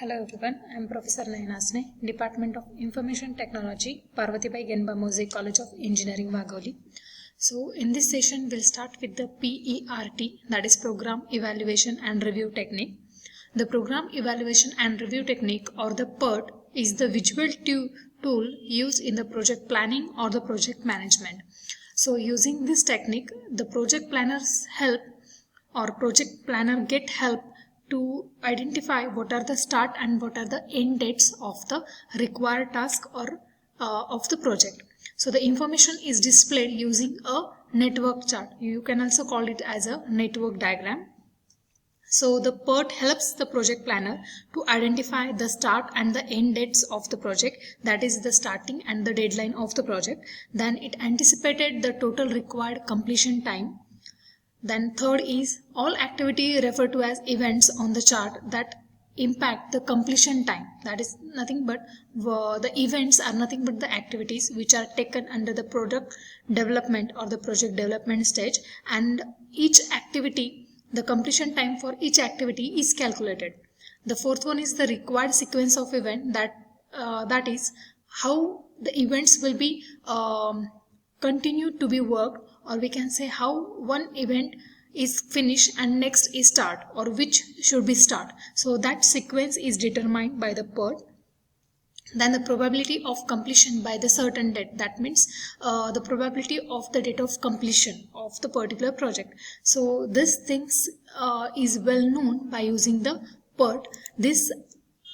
Hello everyone, I am Professor Nayanasne, Department of Information Technology, Parvatibai Genba Mosaic College of Engineering, Vagoli. So in this session, we'll start with the PERT, that is Program Evaluation and Review Technique. The Program Evaluation and Review Technique, or the PERT, is the visual tool used in the project planning or the project management. So using this technique, the project planners help or project planner get help to identify what are the start and what are the end dates of the required task or of the project. So the information is displayed using a network chart. You can also call it as a network diagram. So the PERT helps the project planner to identify the start and the end dates of the project, that is the starting and the deadline of the project. Then it anticipated the total required completion time. Then third is all activity referred to as events on the chart that impact the completion time. That is nothing but the events are nothing but the activities which are taken under the product development or the project development stage, and each activity, the completion time for each activity is calculated. The fourth one is the required sequence of event, that is how the events will be continued to be worked, or we can say how one event is finished and next is start, or which should be start. So that sequence is determined by the PERT. Then the probability of completion by the certain date, that means the probability of the date of completion of the particular project. So this things is well known by using the PERT. This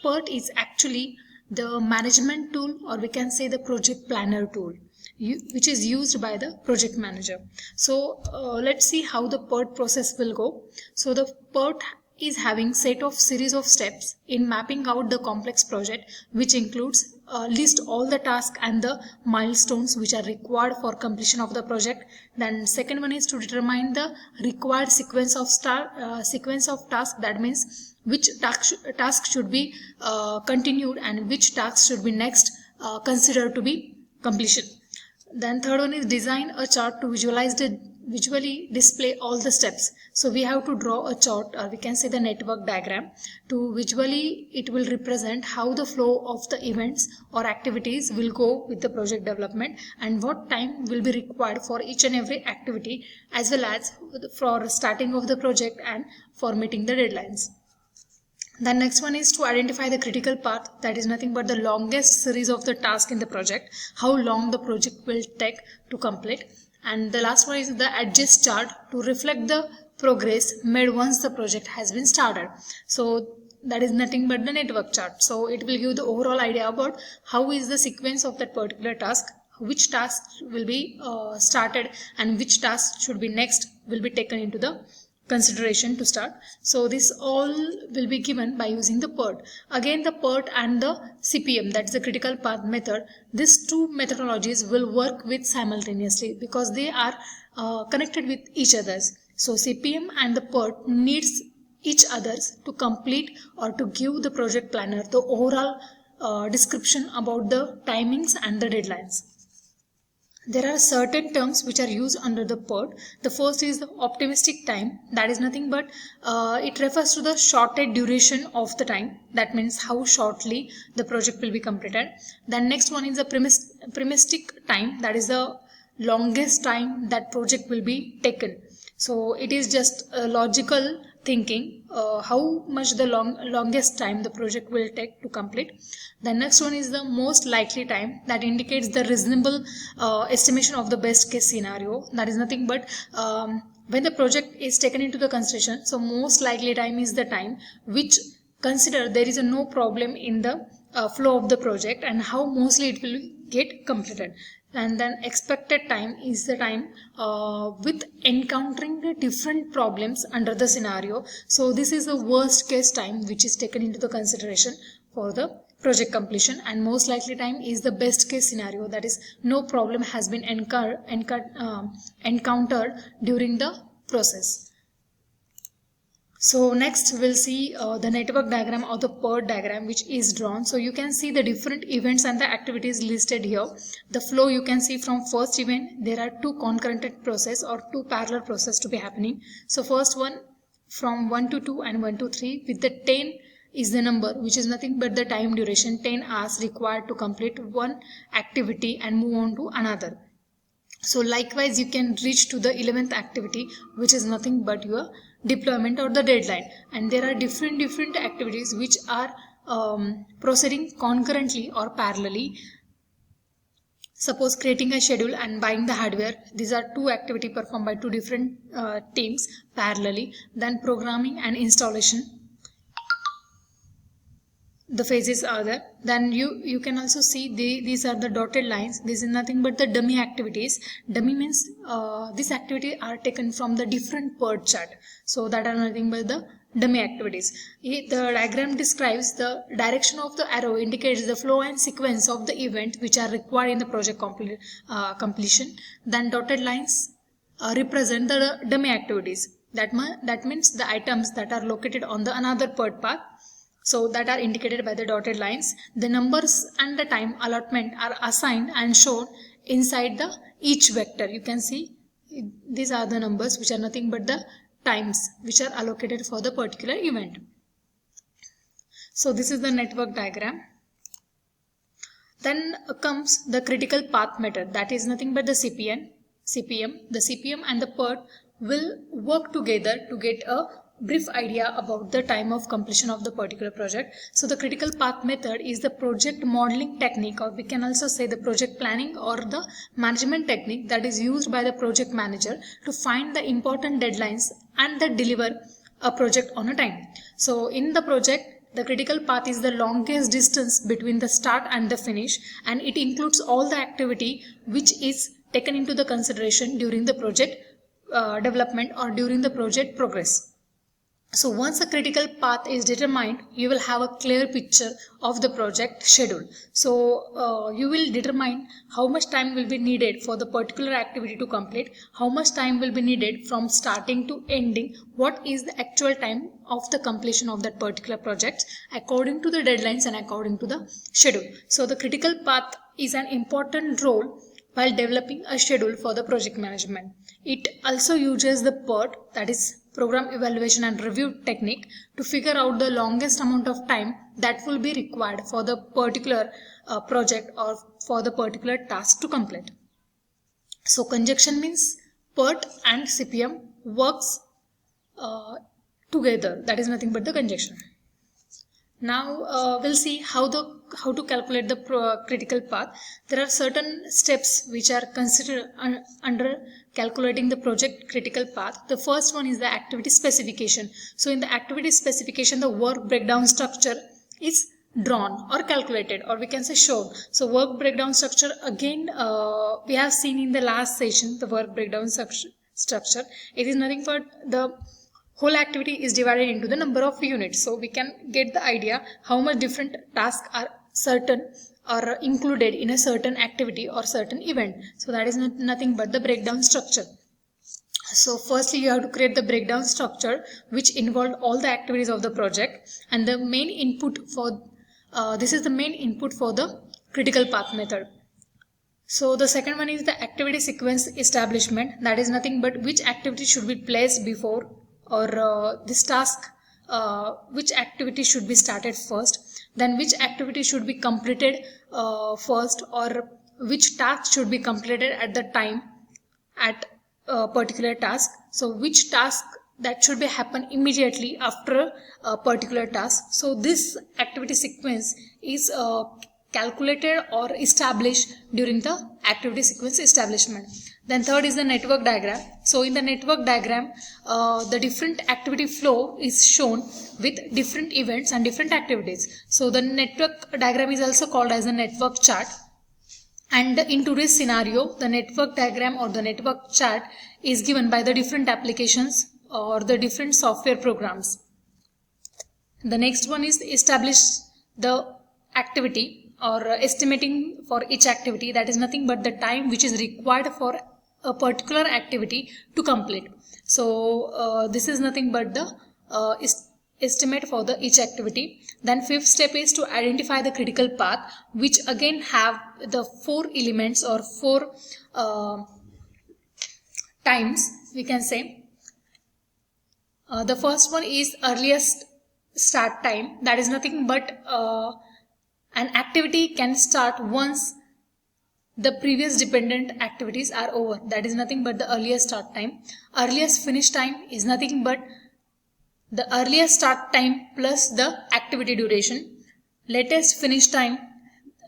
PERT is actually the management tool, or we can say the project planner tool, which is used by the project manager. So let's see how the PERT process will go. So the PERT is having set of series of steps in mapping out the complex project, which includes list all the tasks and the milestones which are required for completion of the project. Then second one is to determine the required sequence of tasks, that means which task should be continued and which task should be next considered to be completion. Then third one is design a chart to visually display all the steps. So we have to draw a chart, or we can say the network diagram, to visually it will represent how the flow of the events or activities will go with the project development, and what time will be required for each and every activity, as well as for starting of the project and for meeting the deadlines. The next one is to identify the critical path, that is nothing but the longest series of the task in the project, how long the project will take to complete. And the last one is the adjust chart to reflect the progress made once the project has been started. So that is nothing but the network chart. So it will give the overall idea about how is the sequence of that particular task, which task will be started and which task should be next will be taken into the consideration to start. So this all will be given by using the PERT. Again, the PERT and the CPM, that's the critical path method, these two methodologies will work with simultaneously because they are connected with each others. So CPM and the PERT needs each others to complete or to give the project planner the overall description about the timings and the deadlines. There are certain terms which are used under the PERT. The first is the optimistic time, that is nothing but it refers to the shorted duration of the time, that means how shortly the project will be completed. Then next one is the premistic time, that is the longest time that project will be taken. So it is just a logical thinking how much the longest time the project will take to complete. The next one is the most likely time, that indicates the reasonable estimation of the best case scenario, that is nothing but when the project is taken into the consideration. So most likely time is the time which consider there is no problem in the flow of the project and how mostly it will get completed. And then expected time is the time with encountering the different problems under the scenario. So this is the worst case time which is taken into the consideration for the project completion, and most likely time is the best case scenario, that is no problem has been encountered during the process. So next we'll see the network diagram or the PERT diagram which is drawn. So you can see the different events and the activities listed here. The flow you can see from first event, there are two concurrent process or two parallel process to be happening. So first one from 1 to 2 and 1 to 3 with the 10 is the number which is nothing but the time duration 10 hours required to complete one activity and move on to another. So likewise you can reach to the 11th activity, which is nothing but your deployment or the deadline. And there are different activities which are proceeding concurrently or parallelly. Suppose creating a schedule and buying the hardware. These are two activities performed by two different teams parallelly. Then programming and installation, the phases are there. Then you can also see these are the dotted lines. This is nothing but the dummy activities. Dummy means these activities are taken from the different PERT chart, so that are nothing but the dummy activities. The diagram describes the direction of the arrow, indicates the flow and sequence of the event which are required in the project completion. Then dotted lines represent the dummy activities. That means the items that are located on the another PERT path, so that are indicated by the dotted lines. The numbers and the time allotment are assigned and shown inside the each vector. You can see these are the numbers which are nothing but the times which are allocated for the particular event. So this is the network diagram. Then comes the critical path method, that is nothing but the CPM. The CPM and the PERT will work together to get a brief idea about the time of completion of the particular project. So the critical path method is the project modeling technique, or we can also say the project planning or the management technique that is used by the project manager to find the important deadlines and then deliver a project on a time. So in the project, the critical path is the longest distance between the start and the finish, and it includes all the activity which is taken into the consideration during the project development or during the project progress. So once a critical path is determined, you will have a clear picture of the project schedule. So you will determine how much time will be needed for the particular activity to complete, how much time will be needed from starting to ending, what is the actual time of the completion of that particular project according to the deadlines and according to the schedule. So the critical path is an important role while developing a schedule for the project management. It also uses the PERT, that is program evaluation and review technique, to figure out the longest amount of time that will be required for the particular project or for the particular task to complete. So conjunction means PERT and CPM works together, that is nothing but the conjunction. Now we'll see how to calculate the critical path. There are certain steps which are considered under calculating the project critical path. The first one is the activity specification. So in the activity specification, the work breakdown structure is drawn or calculated, or we can say shown. So work breakdown structure, again we have seen in the last session the work breakdown structure. It is nothing but the whole activity is divided into the number of units, so we can get the idea how much different tasks are certain or included in a certain activity or certain event. So that is nothing but the breakdown structure. So firstly you have to create the breakdown structure which involved all the activities of the project, and the main input for this is the main input for the critical path method. So the second one is the activity sequence establishment, that is nothing but which activity should be placed before, or this task, which activity should be started first, then which activity should be completed first, or which task should be completed at the time at a particular task. So which task that should be happen immediately after a particular task. So this activity sequence is calculated or established during the activity sequence establishment. Then third is the network diagram. So in the network diagram, the different activity flow is shown with different events and different activities. So the network diagram is also called as a network chart. And in today's scenario, the network diagram or the network chart is given by the different applications or the different software programs. The next one is establish the activity or estimating for each activity, that is nothing but the time which is required for a particular activity to complete. So this is nothing but the estimate for the each activity. Then fifth step is to identify the critical path, which again have the 4 elements or 4 times, we can say. The first one is earliest start time, that is nothing but an activity can start once the previous dependent activities are over. That is nothing but the earliest start time. Earliest finish time is nothing but the earliest start time plus the activity duration. Latest finish time,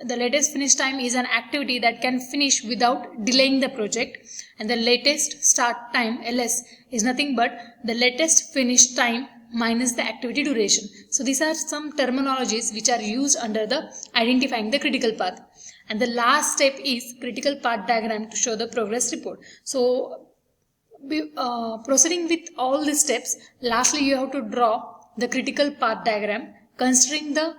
the latest finish time is an activity that can finish without delaying the project, and the latest start time, LS, is nothing but the latest finish time minus the activity duration. So these are some terminologies which are used under the identifying the critical path. And the last step is critical path diagram to show the progress report. So proceeding with all these steps, lastly you have to draw the critical path diagram. Considering the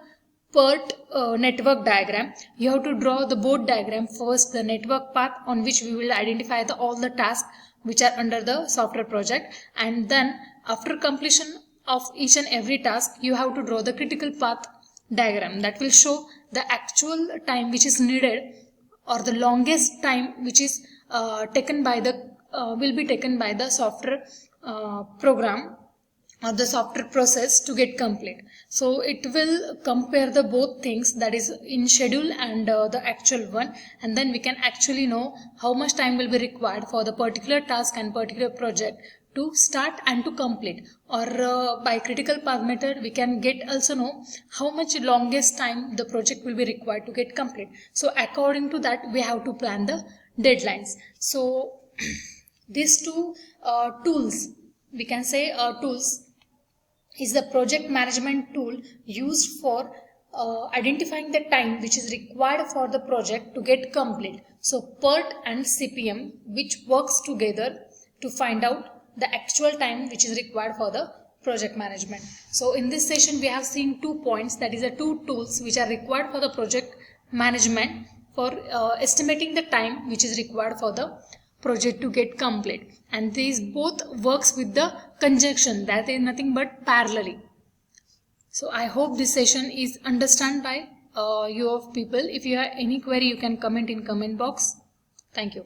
PERT network diagram, you have to draw the board diagram. First, the network path on which we will identify all the tasks which are under the software project, and then after completion of each and every task, you have to draw the critical path diagram that will show the actual time which is needed, or the longest time which is taken by the will be taken by the software program or the software process to get complete. So it will compare the both things, that is in schedule and the actual one, and then we can actually know how much time will be required for the particular task and particular project to start and to complete. Or by critical path method we can get also know how much longest time the project will be required to get complete. So according to that we have to plan the deadlines. So these two tools, we can say tools, is the project management tool used for identifying the time which is required for the project to get complete. So PERT and CPM, which works together to find out the actual time which is required for the project management. So in this session we have seen 2 points, that is the 2 tools which are required for the project management for estimating the time which is required for the project to get complete, and these both works with the conjunction, that is nothing but parallelly. So I hope this session is understood by you of people. If you have any query you can comment in comment box. Thank you.